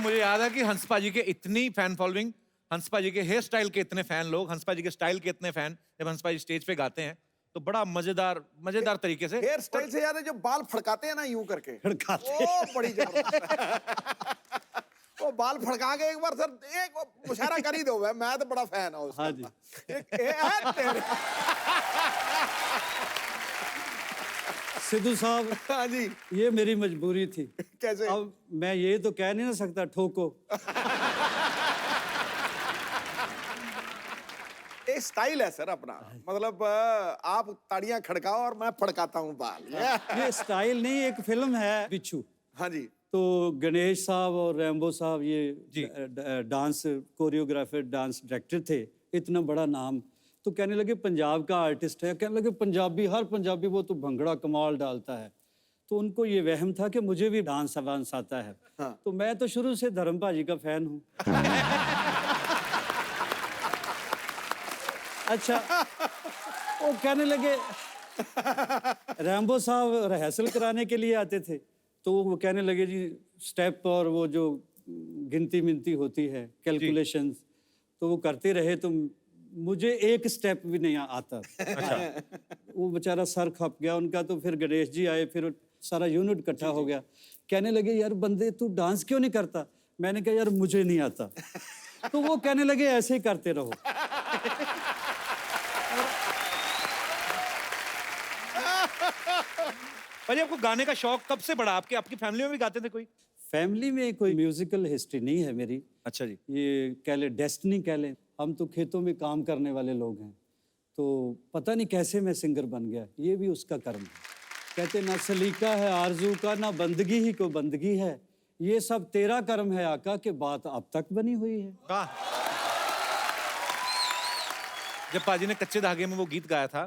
मुझे याद है कि हंस पाजी के इतनी फैन फॉलोइंग, हंस पाजी के हेयर स्टाइल के इतने फैन लोग, हंस पाजी के स्टाइल के इतने फैन, जब हंस पाजी स्टेज पे गाते हैं तो बड़ा मजेदार मजेदार तरीके से। हेयर स्टाइल से याद है जो बाल फड़काते हैं ना यूं करके, फड़काते वो बड़ी जबरदस्त। वो बाल फड़का के एक बार सर एक मुशायरा कर ही दो, मैं तो बड़ा फैन हूं उसका। हाँ जी। तेरे सिद्धू साहब, हाँ जी, ये मेरी मजबूरी थी। कैसे? अब मैं ये तो कह नहीं ना सकता ठोको। ये स्टाइल है सर अपना, मतलब आप ताड़ियां खड़काओ और मैं फड़काता हूँ बाल। ये स्टाइल नहीं, एक फिल्म है बिच्छू। हाँ जी, तो गणेश साहब और रैम्बो साहब जी। ये डांस कोरियोग्राफर, डांस डायरेक्टर थे, इतना बड़ा नाम। तो कहने लगे पंजाब का आर्टिस्ट है, कहने लगे पंजाबी, हर पंजाबी वो तो भंगड़ा कमाल डालता है। तो उनको ये वहम था कि मुझे भी डांस वांस आता है। हाँ। तो मैं तो शुरू से धर्म भाजी का फैन हूँ। अच्छा, वो कहने लगे, रैम्बो साहब रिहर्सल कराने के लिए आते थे, तो वो कहने लगे जी स्टेप और वो जो गिनती मिनती होती है, कैलकुलेशंस, तो वो करते रहे, तो मुझे एक स्टेप भी नहीं आता। अच्छा। वो बेचारा सर खप गया उनका। तो फिर गणेश जी आए, फिर सारा यूनिट इकट्ठा हो गया। कहने लगे यार बंदे तू डांस क्यों नहीं करता? मैंने कहा यार मुझे नहीं आता। तो वो कहने लगे ऐसे ही करते रहो। भाई आपको गाने का शौक कब से बढ़ा? आपकी फैमिली में भी गाते थे कोई? फैमिली में कोई म्यूजिकल हिस्ट्री नहीं है मेरी। अच्छा जी। ये कह ले डेस्टिनी कह ले, हम तो खेतों में काम करने वाले लोग हैं। तो पता नहीं कैसे मैं सिंगर बन गया, ये भी उसका कर्म है। कहते ना सलीका है आरजू का, ना बंदगी ही को बंदगी है, ये सब तेरा कर्म है आका, के बात अब तक बनी हुई है। जब पाजी ने कच्चे धागे में वो गीत गाया था,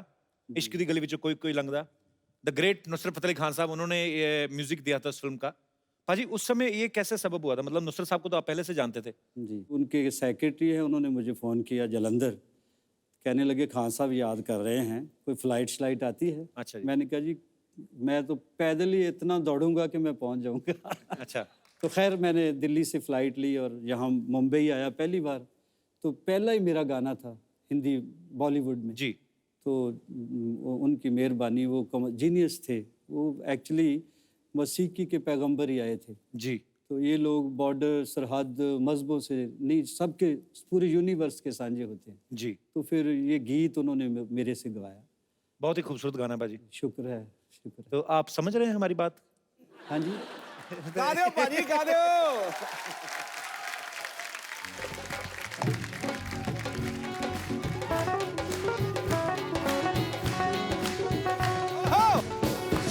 इश्क दी गली विच कोई कोई लंघदा, द ग्रेट नुसरत फतेह अली खान साहब उन्होंने ये म्यूजिक दिया था उस फिल्म का। पाजी उस समय ये कैसे सबब हुआ था? मतलब नुसरत साहब को तो आप पहले से जानते थे। जी, उनके सेक्रेटरी हैं, उन्होंने मुझे फ़ोन किया जलंधर, कहने लगे खान साहब याद कर रहे हैं, कोई फ्लाइट आती है? अच्छा जी। मैंने कहा जी मैं तो पैदल ही इतना दौड़ूंगा कि मैं पहुंच जाऊंगा। अच्छा। तो खैर मैंने दिल्ली से फ़्लाइट ली और यहाँ मुंबई आया पहली बार। तो पहला ही मेरा गाना था हिंदी बॉलीवुड में जी। तो उनकी मेहरबानी, वो जीनियस थे, वो एक्चुअली मसीकी के पैगंबर ही आए थे। जी। तो ये लोग बॉर्डर सरहद मजहबों से नहीं, सबके पूरे यूनिवर्स के सांझे होते हैं। जी। तो फिर ये गीत उन्होंने मेरे से गवाया। बहुत ही खूबसूरत गाना पाजी। शुक्र है, शुक्र है। तो आप समझ रहे हैं हमारी बात? हाँ जी। गा दो पाजी, गा दो।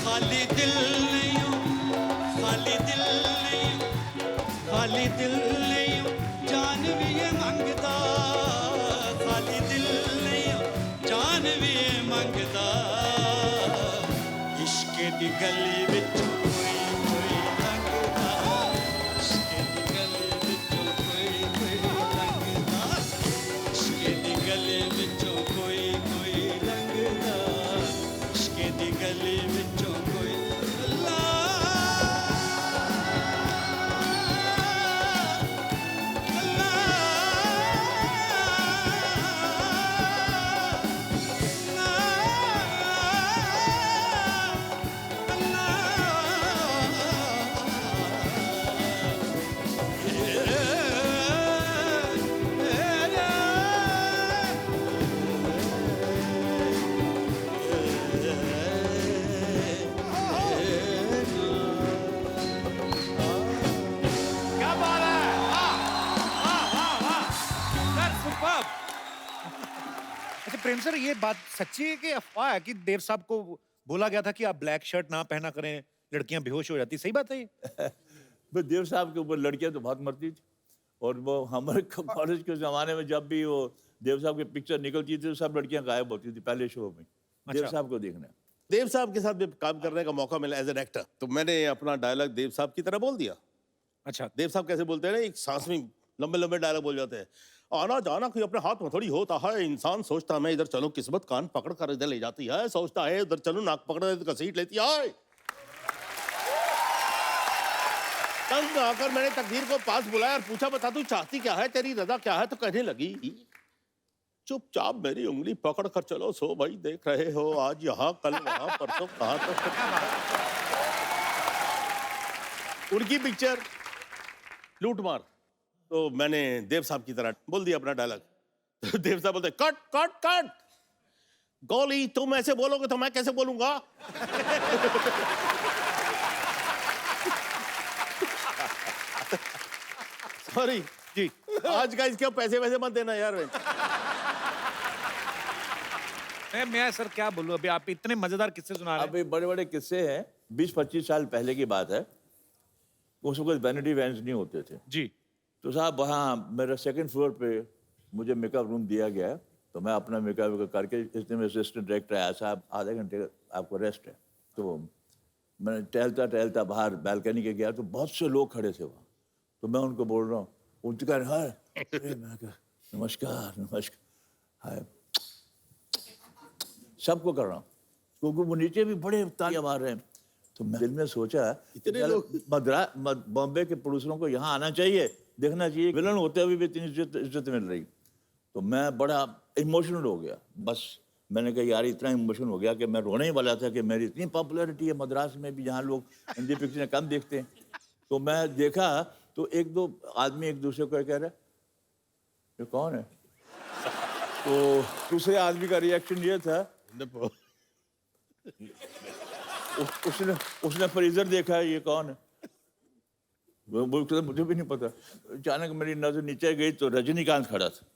खाली दिल नहीं, खाली दिल नहीं, खाली दिल नहीं, जान भी ये मंगदा, खाली दिल नहीं, जान भी ये मंगदा, इश्क दी गली विच कोई कोई लंघदा, इश्क दी गली विच कोई लंघदा, इश्क दी गली विच कोई लंघदा, इश्क दी गली विच कोई क्या बात है! वाह! वाह, वाह, वाह! Sir superb! अच्छा प्रेम सर, ये बात सच्ची है कि अफवाह है कि देव साहब को बोला गया था कि आप ब्लैक शर्ट ना पहना करें, लड़कियां बेहोश हो जाती? सही बात है ये? बस देव साहब के ऊपर लड़कियां तो बहुत मरती थी, और वो हमारे कॉलेज के ज़माने में जब भी वो देव साहब की पिक्चर निकलती थी तो सब लड़कियां गायब होती थी पहले शो में देव साहब को देखने। देव साहब के साथ भी काम करने का मौका मिला एज एन एक्टर, तो मैंने अपना डायलॉग देव साहब की तरह बोल दिया। अच्छा। देव साहब कैसे बोलते हैं ना, एक सांस में लंबे लंबे डायलॉग बोल जाते हैं। आना जाना कोई अपने हाथ में थोड़ी होता है, इंसान सोचता मैं इधर चलूं, किस्मत कान पकड़ कर इधर ले जाती है, सोचता है उधर चलूं, नाक पकड़ कर घसीट लेती है। तंग आकर मैंने तकदीर को पास बुलाया और पूछा, बता तू चाहती क्या है, तेरी रजा क्या है? तो कहने लगी, चुपचाप मेरी उंगली पकड़ कर चलो। सो भाई देख रहे हो, आज यहाँ कल वहां परसों कहाँ तक। उनकी पिक्चर लूट मार। तो मैंने देव साहब की तरह बोल दिया अपना डायलॉग। तो देव साहब बोलते, कट कट कट, गोली तुम ऐसे बोलोगे तो मैं कैसे बोलूंगा? सॉरी जी। आज का इसके पैसे वैसे मत देना यार। मैं सर क्या बोलूं, अभी आप इतने मजेदार किस्से सुना रहे हैं। अभी बड़े बड़े किस्से हैं, 20-25 साल पहले की बात है। उस वक्त वैनिटी वैन्स नहीं होते थे जी। तो साहब वहाँ मेरा 2nd फ्लोर पे मुझे मेकअप रूम दिया गया। तो मैं अपना मेकअप करके, इसने मेरे असिस्टेंट डायरेक्टर आया, साहब आधे घंटे आपको रेस्ट है। तो मैं टहलता टहलता बाहर बालकनी के गया तो बहुत से लोग खड़े थे वहाँ। तो मैं उनको बोल रहा हूँ, उनके कह रहे हैं, मैं कहा, नमस्कार नमस्कार, हाय, सबको कर रहा हूँ क्योंकि वो नीचे भी बड़े तालियां मार रहे हैं। तो मैं दिल में सोचा, इतने लोग बॉम्बे के प्रोड्यूसरों को यहाँ आना चाहिए, देखना चाहिए, विलन होते हुए भी इतनी इज्जत मिल रही। तो मैं बड़ा इमोशनल हो गया। बस मैंने कहा यार इतना इमोशनल हो गया कि मैं रोने ही वाला था कि मेरी इतनी पॉपुलैरिटी है मद्रास में भी, जहाँ लोग हिंदी पिक्चरें कम देखते हैं। तो मैं देखा तो 1-2 आदमी एक दूसरे को कह रहे, ये कौन है? तो दूसरे आदमी का रिएक्शन ये था, उसने फ्रीजर देखा, ये कौन है? वो मुझे भी नहीं पता। अचानक मेरी नजर नीचे गई तो रजनीकांत खड़ा था।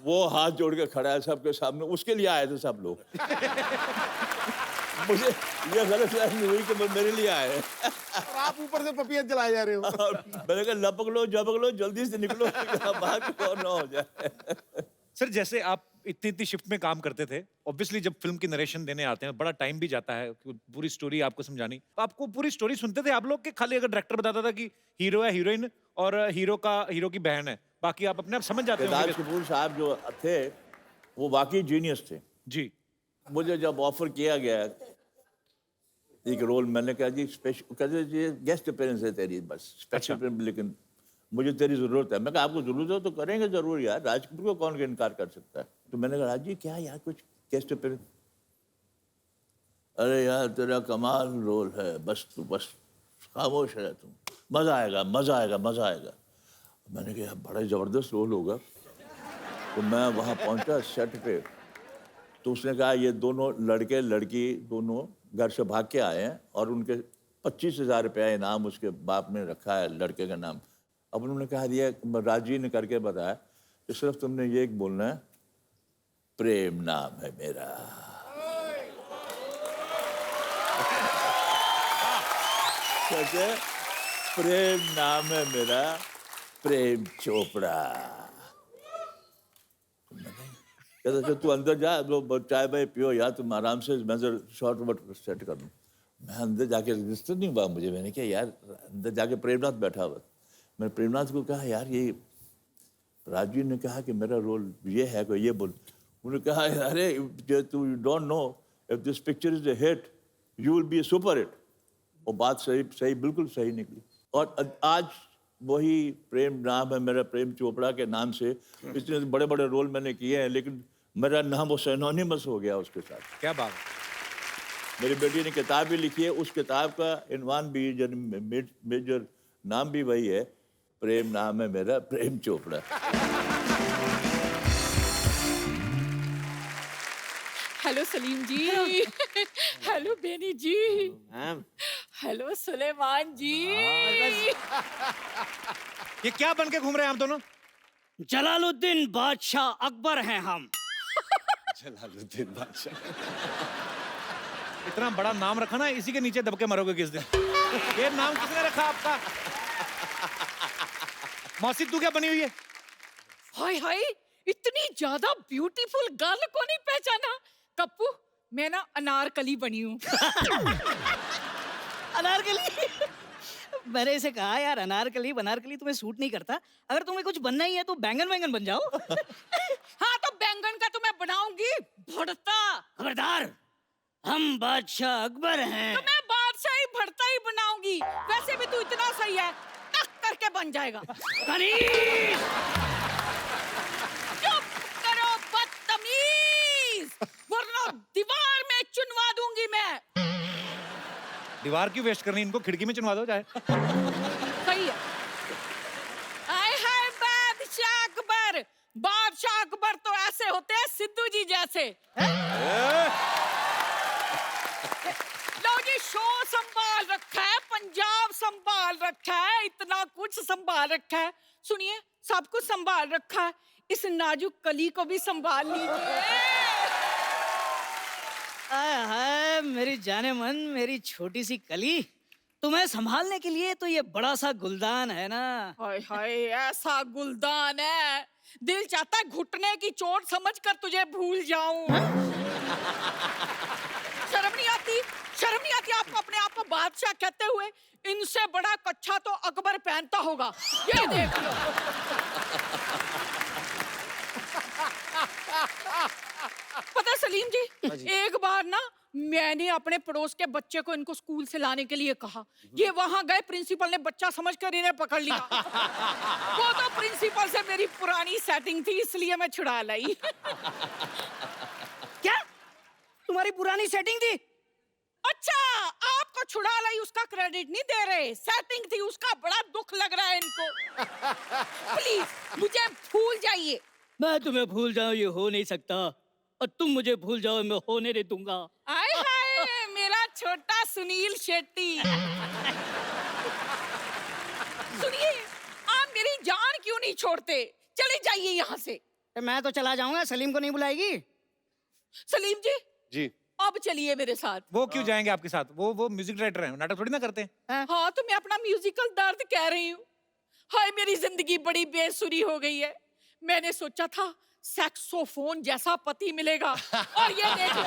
वो हाथ जोड़ के खड़ा है सबके सामने, उसके लिए आए थे सब लोग। मुझे ये गलत फहमी हुई कि वो मेरे लिए आए हैं। और आप ऊपर से पपिया जलाए जा रहे हो। मैंने कहा लपक लो झपक लो, जल्दी से निकलो, बात को ना हो जाए। सर जैसे आप इतनी शिफ्ट में काम करते थे, ऑब्वियसली जब फिल्म की नरेशन देने आते हैं बड़ा टाइम भी जाता है पूरी स्टोरी आपको समझानी। तो आपको पूरी स्टोरी सुनते थे आप लोग कि खाली अगर डायरेक्टर बताता था कि हीरो है, हीरोइन और हीरो की बहन है, बाकी आप अपने आप समझ जाते राज हो? कपूर साहब जो थे वो वाकई जीनियस थे। जी। मुझे जब ऑफर किया गया एक रोल, मैंने कहा जी स्पेशल, कहते जी गेस्ट अपीयरेंस है तेरी, बस स्पेशल फिल्म, लेकिन मुझे तेरी जरूरत है। मैं कहा आपको जरूरत है तो करेंगे जरूर यार, राज कपूर को कौन इनकार कर सकता है। तो मैंने कहा राज जी क्या यार कुछ गेस्ट अपीयरेंस? अरे यार तेरा कमाल रोल है, बस तू बस खामोश है तुम, मजा आएगा मजा आएगा मजा आएगा। मैंने कहा बड़ा जबरदस्त रोल होगा। तो मैं वहाँ पहुँचा सेट पे, तो उसने कहा ये दोनों लड़के लड़की दोनों घर से भाग के आए हैं और उनके 25,000 रुपया इनाम उसके बाप ने रखा है लड़के का नाम। अब उन्होंने कहा दिया, राजी ने करके बताया कि सिर्फ तुमने ये एक बोलना है, प्रेम नाम है मेरा। कहते प्रेम नाम है मेरा, प्रेम चोपड़ा। कहते अच्छा तू अंदर जा, वो चाय भाई पियो यार, तुम आराम से, मैं शॉर्ट वर्ट सेट कर दूँ। मैं अंदर जाके रजिस्टर नहीं हुआ मुझे, मैंने कहा यार अंदर जाके प्रेमनाथ बैठा हुआ। मैंने प्रेमनाथ को कहा यार ये राजू ने कहा कि मेरा रोल ये है, कोई ये बोल। उन्होंने कहा अरे तू don't know if this picture is a hit you will be A super hit. और बात सही बिल्कुल सही निकली। और आज वही प्रेम नाम है मेरा, प्रेम चोपड़ा के नाम से इतने बड़े बड़े रोल मैंने किए हैं, लेकिन मेरा नाम वो सिनोनिमस हो गया उसके साथ। क्या बात। मेरी बेटी ने किताब भी लिखी है, उस किताब का इनवान भी मेजर नाम भी वही है, प्रेम नाम है मेरा, प्रेम चोपड़ा। हेलो सलीम जी। हेलो बेनी जी। हेलो सुलेमान जी। ये क्या बन के घूम रहे हैं आप दोनों? जलालुद्दीन बादशाह अकबर हैं हम। जलालुद्दीन बादशाह। इतना बड़ा नाम रखा ना, इसी के नीचे दबके मरोगे किस दिन। ये नाम किसने रखा आपका? मौसी तू क्या बनी हुई है? हाय हाय, इतनी ज्यादा ब्यूटीफुल गर्ल को नहीं पहचाना? कप्पू, मैं ना अनारकली बनी हूँ। अनारकली? मैंने इसे कहा यार अनारकली बनारकली तुम्हें सूट नहीं करता, अगर तुम्हें कुछ बनना ही है तो बैंगन वैंगन बन जाओ। हाँ तो बैंगन का तो मैं बनाऊंगी भरता। खबरदार, हम बादशाह अकबर हैं। तो मैं बादशाही भरता ही बनाऊंगी। वैसे भी तू इतना सही है, करके बन जाएगा। कली चुप करो बदतमीज, वरना दीवार में चुनवा दूंगी मैं। दीवार क्यों वेस्ट करनी, इनको खिड़की में चुनवा दो चाहे। सही है। आय हाय बादशाह अकबर, बादशाह अकबर तो ऐसे होते हैं सिद्धू जी जैसे। लो जी, शो संभाल रखा है, पंजाब संभाल रखा है, इतना कुछ संभाल रखा है। सुनिए, सब कुछ संभाल रखा है, इस नाजुक कली को भी संभाल लीजिए। आय हाय मेरी जाने मन, मेरी छोटी सी कली, तुम्हें संभालने के लिए तो ये बड़ा सा गुलदान है ना। हाय हाय, ऐसा गुलदान है, दिल चाहता है घुटने की चोट समझकर तुझे भूल जाऊं। शर्म नहीं आती, शर्म नहीं आती आपको अपने आप को बादशाह कहते हुए? इनसे बड़ा कच्छा तो अकबर पहनता होगा, ये देख लो। पता है सलीम जी, एक बार ना मैंने अपने पड़ोस के बच्चे को इनको स्कूल से लाने के लिए कहा। ये वहां गए, प्रिंसिपल ने बच्चा समझकर इन्हें पकड़ लिया। वो तो प्रिंसिपल से मेरी पुरानी सेटिंग थी, इसलिए मैं छुड़ा लाई। क्या तुम्हारी पुरानी सेटिंग थी? अच्छा, आपको छुड़ा लाई उसका क्रेडिट नहीं दे रहे, सेटिंग थी उसका बड़ा दुख लग रहा है इनको। प्लीज मुझे भूल जाइए। मैं तुम्हें भूल जाऊं ये हो नहीं सकता, और तुम मुझे भूल जाओ मैं होने नहीं दूंगा। आय हाय मेरा छोटा सुनील शेट्टी। सुनिए, आप मेरी जान क्यों नहीं छोड़ते? चले जाइए यहाँ से। मैं तो चला जाऊंगा, सलीम को नहीं बुलाएगी? सलीम जी, जी, अब चलिए मेरे साथ। वो क्यों जाएंगे आपके साथ? वो म्यूजिक डायरेक्टर हैं, नाटक थोड़ी ना करते हैं। हाँ, तो मैं अपना म्यूजिकल दर्द कह रही हूँ। हाय मेरी जिंदगी बड़ी बेसुरी हो गई है। मैंने सोचा था सैक्सोफोन जैसा पति मिलेगा, और ये देख लो।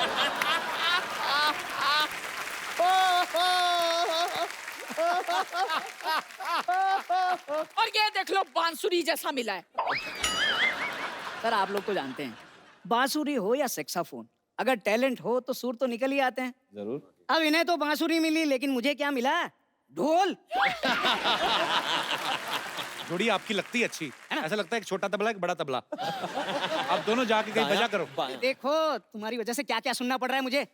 और ये देख लो, बांसुरी जैसा मिला है। सर आप लोग तो जानते हैं, बांसुरी हो या सेक्साफोन, अगर टैलेंट हो तो सुर तो निकल ही आते हैं। जरूर। अब इन्हें तो बांसुरी मिली, लेकिन मुझे क्या मिला? ढोल। जोड़ी आपकी लगती है अच्छी, ऐसा लगता है एक छोटा तबला एक बड़ा तबला। आप दोनों जाके कहीं बजा करो। देखो तुम्हारी वजह से क्या क्या सुनना पड़ रहा है मुझे।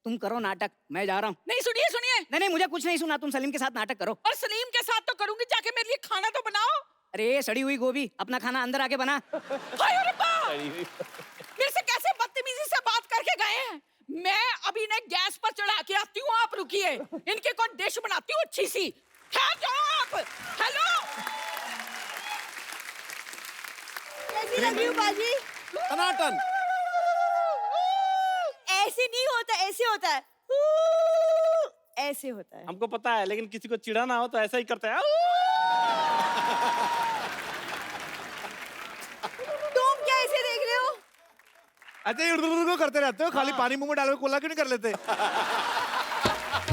तुम करो नाटक, मैं जा रहा हूँ। नहीं, सुनिए सुनिए। नहीं मुझे कुछ नहीं सुना, तुम सलीम के साथ नाटक करो। और सलीम के साथ तो करूंगी, जाके मेरे लिए खाना तो बनाओ। अरे सड़ी हुई गोभी, अपना खाना अंदर आके बना। हाय रब्बा! मेरे से कैसे बदतमीजी से बात करके गए हैं। मैं अभी इन्हें गैस पर चढ़ा के आती हूँ, आप रुकिए। इनके कोई डिश बनाती हूँ अच्छी सी। ठहर जाओ आप। हेलो, कैसी लग रही हूँ बाजी? टनाटन। ऐसे नहीं होता, ऐसे होता है। ऐसे होता है। हमको पता है, लेकिन किसी को चिढ़ाना हो तो ऐसा ही करते हैं। तुम क्या ऐसे देख रहे हो? अच्छा, ये करते रहते हो, खाली पानी मुंह में डालोगे, कोला क्यों नहीं कर लेते?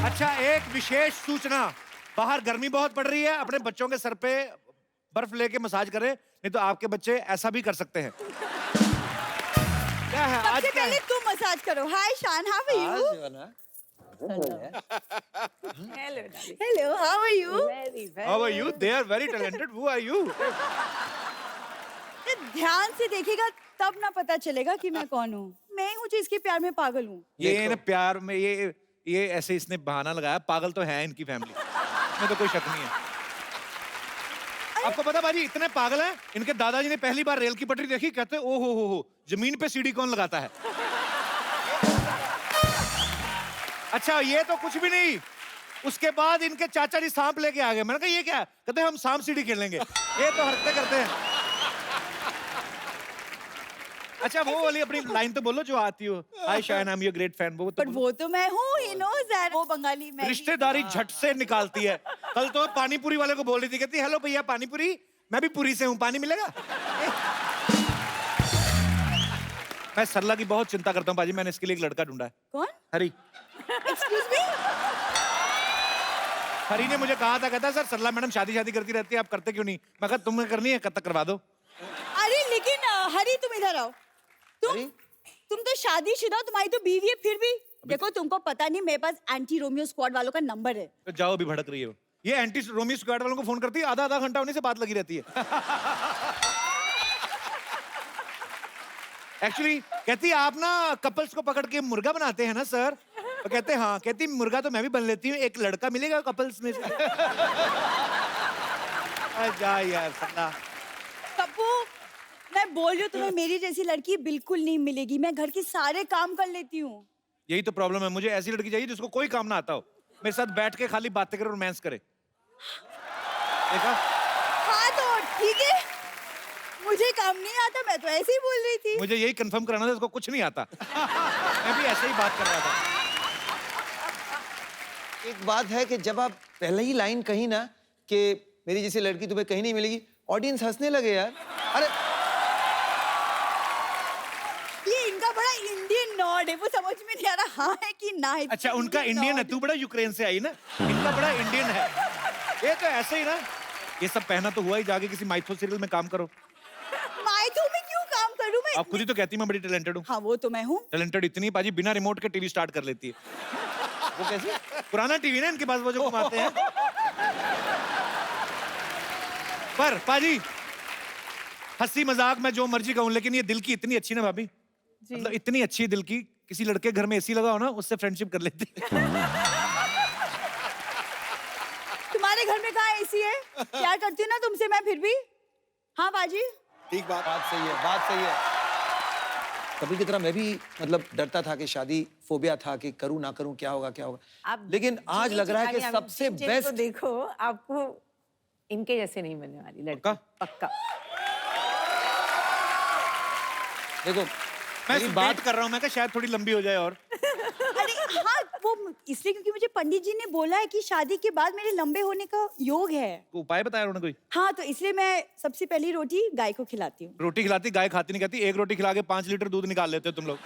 अच्छा, एक विशेष सूचना, बाहर गर्मी बहुत पड़ रही है, अपने बच्चों के सर पे बर्फ लेके मसाज करें, नहीं तो आपके बच्चे ऐसा भी कर सकते हैं। क्या है आज सबसे क्या पहले है? तुम मसाज करो। Hi Shaan, how are you? Hello, how are you? How are you? They are very talented. Who are you? ध्यान से देखिएगा तब ना पता चलेगा कि मैं कौन हूँ। मैं हूँ जो इसके प्यार में पागल हूँ। ये ना प्यार में ये ऐसे इसने बहाना लगाया, पागल तो है इनकी फैमिली में, तो कोई शक नहीं है। आपको पता बाजी, इतने पागल हैं, इनके दादाजी ने पहली बार रेल की पटरी देखी, कहते ओ हो, जमीन पे सीढ़ी कौन लगाता है? अच्छा, ये तो कुछ भी नहीं, उसके बाद इनके चाचा जी सांप लेके आ गए। मैंने कहा ये क्या है? कहते हम सांप सीढ़ी खेलेंगे। ये तो हरकतें करते हैं। अच्छा, वो वाली अपनी लाइन तो बोलो जो आती हो। Hi Shayan, I am your great fan. वो तो पर वो तो मैं हूँ, ही नोज़ दैट। वो बंगाली मैं ही रिश्तेदारी हूँ। झट से निकालती है। कल तो पानी पूरी वाले को बोल रही थी, कहती हेलो भैया पानी पूरी, मैं भी पूरी से हूँ, पानी मिलेगा? मैं सरला की बहुत चिंता करता हूँ बाजी, मैंने इसके लिए एक लड़का ढूंढा है। कौन? हरी। Excuse me? हरी ने मुझे कहा था, कहता सर सरला मैडम शादी करती रहती है, आप करते क्यों नहीं? मैं कहा तुम्हें करनी है, कब तक करवा दो। अरे लेकिन हरी तुम इधर आओ। तुम तो शादीशुदा, तुम्हारी तो बीवी है, फिर भी देखो तुमको पता नहीं मेरे पास एंटी रोमियो स्क्वाड वालों का नंबर है। तो जाओ, अभी भड़क रही है वो। ये एंटी रोमी स्क्वाड वालों को फोन करती है, आधा आधा घंटा उन्हीं से बात लगी रहती है। एक्चुअली कहती है आप ना कपल्स को पकड़ के मुर्गा बनाते हैं ना सर? तो कहते हैं हाँ। कहती मुर्गा तो मैं भी बन लेती हूँ, एक लड़का मिलेगा कपल्स में से। जा यार सन्ना। पप्पू, मैं बोल रही हूँ तुम्हें मेरी जैसी लड़की बिल्कुल नहीं मिलेगी। मैं घर के सारे काम कर लेती हूँ। यही तो प्रॉब्लम है, मुझे ऐसी लड़की चाहिए जिसको कोई काम ना आता हो, मेरे साथ बैठ के खाली बातें करे, रोमांस करे। देखा? हाँ तो ठीक है, मुझे काम नहीं आता, मैं तो ऐसे ही बोल रही थी। मुझे यही कंफर्म कराना था, इसको कुछ नहीं आता। मैं भी ऐसे ही बात कर रहा था। एक बात है कि जब आप पहले ही लाइन कही ना कि मेरी जैसी लड़की तुम्हें कहीं नहीं मिलेगी, ऑडियंस हंसने लगे यार। अरे ये इनका बड़ा इंडियन नॉड है, वो समझ में नहीं आ रहा हाँ है कि ना है। अच्छा उनका इंडियन है, तू बड़ा यूक्रेन से आई ना, इनका बड़ा इंडियन है। ये तो ऐसे ही ना, ये सब पहना तो हुआ ही, जाके किसी माइथो सीरियल में काम करो। माइथो में क्यों काम करूं मैं? आप खुद ही तो कहती मैं बड़ी टैलेंटेड हूँ। हाँ वो तो मैं हूँ। टैलेंटेड इतनी पाजी बिना रिमोट के टीवी स्टार्ट कर लेती है। वो कैसे? पुराना टीवी ना इनके पास, वो जो घुमाते हैं। पर पाजी हंसी मजाक मैं जो मर्जी कहूं, लेकिन ये दिल की इतनी अच्छी ना भाभी, मतलब इतनी अच्छी दिल की, किसी लड़के घर में एसी लगा हो ना उससे फ्रेंडशिप कर लेती। तुम्हारे घर में कहाँ एसी है? प्यार करती हूँ ना तुमसे मैं फिर भी। हाँ बाजी। ठीक बात। बात सही है, बात सही है। कभी की तरह मैं भी मतलब डरता था कि शादी फोबिया था कि करूं ना करूं, क्या होगा क्या होगा। लेकिन आज लग रहा है कि सबसे बेस्ट। देखो आपको इनके जैसे नहीं मिलने वाली लड़की। पक्का? पक्का। देखो मैं मेरी बात कर रहा हूँ, मैं कहा शायद थोड़ी लंबी हो जाए और। अरे हाँ वो इसलिए क्योंकि मुझे पंडित जी ने बोला है कि शादी के बाद मेरे लंबे होने का योग है। उपाय बताया उन्होंने कोई? हाँ तो इसलिए मैं सबसे पहली रोटी गाय को खिलाती हूँ। रोटी खिलाती, गाय खाती नहीं कहती। एक रोटी खिला के 5 लीटर दूध निकाल लेते हो तुम लोग।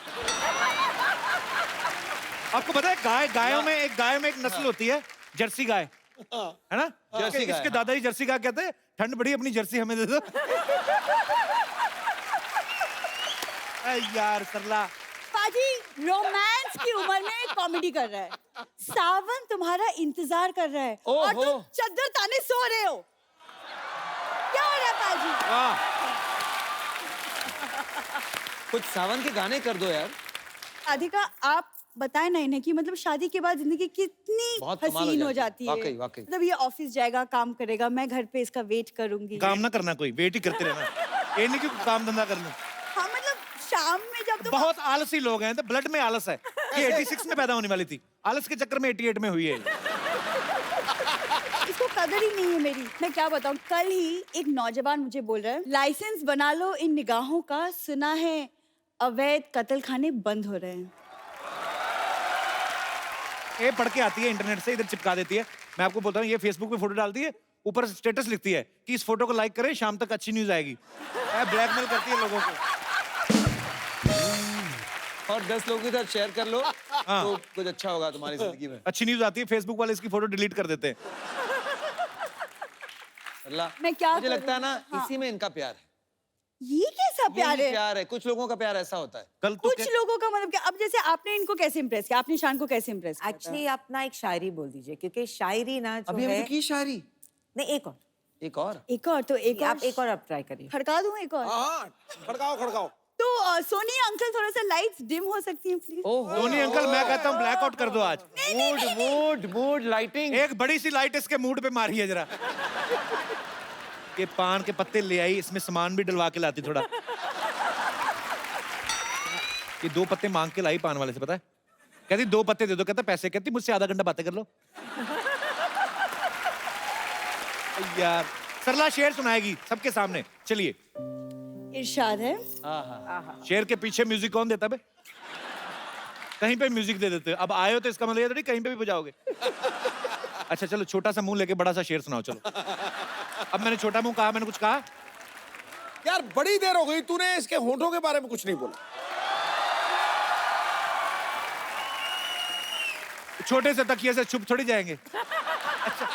आपको पता है गायों में एक नस्ल होती है जर्सी गाय, है ना? जर्सी गाय, इसके हाँ। दादाजी जर्सी गाय कहते हैं, ठंड बड़ी अपनी जर्सी हमें दे दो। यार सरला पाजी रोमांस की उम्र में कॉमेडी कर रहा है। सावन तुम्हारा इंतजार कर रहा है और ओहो। तुम चद्दर ताने सो रहे हो। क्या हो रहा है पाजी? वाह, कुछ सावन के गाने कर दो यार। राधिका आप बताएं ना इन्हें कि मतलब शादी के बाद जिंदगी कितनी बहुत कमाल हसीन हो हो जाती जाती है। है। वाकई, वाकई। मतलब ये ऑफिस जाएगा, काम करेगा, मैं घर पे इसका वेट करूंगी। काम ना करना, कोई वेट ही करते रहना। ये नहीं कि काम धंधा कर लूं। हाँ मतलब शाम में जब तुम बहुत आलसी लोग हैं, तो ब्लड में आलस है। ये 86 में पैदा होने वाली थी, आलस के चक्कर में 88 में हुई है। इसको कदर ही नहीं है मेरी। मैं क्या बताऊं, कल ही एक नौजवान मुझे बोल रहा है लाइसेंस बना लो इन निगाहों का, सुना है अवैध कत्ल खाने बंद हो रहे हैं। ये पढ़ के आती है इंटरनेट से, इधर चिपका देती है। मैं आपको बोलता हूँ, ये फेसबुक पे फोटो डालती है, ऊपर स्टेटस लिखती है कि इस फोटो को लाइक करें, शाम तक अच्छी न्यूज आएगी। ब्लैकमेल करती है लोगों को। और 10 लोगों के साथ शेयर कर लो तो कुछ अच्छा होगा तुम्हारी जिंदगी में। अच्छी न्यूज आती है, फेसबुक वाले इसकी फोटो डिलीट कर देते हैं। अल्लाह, मैं क्या मुझे करूं? लगता है ना हाँ। इसी में इनका प्यार है। ये कैसा प्यार यही है? प्यार है, कुछ लोगों का प्यार ऐसा होता है। कल तो कुछ लोगों का मतलब क्या? अब जैसे आपने इनको कैसे इम्प्रेस किया, आपने शान को कैसे इम्प्रेस किया? एक्चुअली आप ना एक शायरी बोल दीजिए, क्योंकि शायरी ना जो अभी है हमने की शायरी। नहीं एक और एक और एक और तो एक और आप एक और आप ट्राई करिए। खड़का दूं एक और? हाँ खड़काओ खड़काओ। तो सोनी अंकल थोड़ा सा लाइट्स डिम हो सकती हैं प्लीज? धोनी अंकल, मैं कहता हूँ ब्लैकआउट कर दो आज। Mood lighting. एक बड़ी सी लाइट इसके मूड पे मारी है जरा। ये पान के पत्ते ले आई, इसमें सामान भी डलवा के लाती थोड़ा। ये 2 पत्ते मांग के लाई पान वाले से, पता है? कहती 2 पत्ते दे दो, कहता पैसे। कहती मुझसे आधा घंटा बातें कर लो। यार सरला शेर सुनाएगी सबके सामने, चलिए। इरशाद है। शेर के पीछे म्यूजिक कौन देता बे? कहीं पे म्यूजिक दे देते हो। अब आए हो तो इसका मतलब ये थोड़ी कहीं पे भी बजाओगे। अच्छा चलो, छोटा सा मुंह लेके बड़ा सा शेर सुनाओ, चलो। अब मैंने छोटा मुंह कहा, मैंने कुछ कहा? यार बड़ी देर हो गई, तूने इसके होठों के बारे में कुछ नहीं बोला। छोटे से तकिए से छुप थोड़ी जाएंगे। अच्छा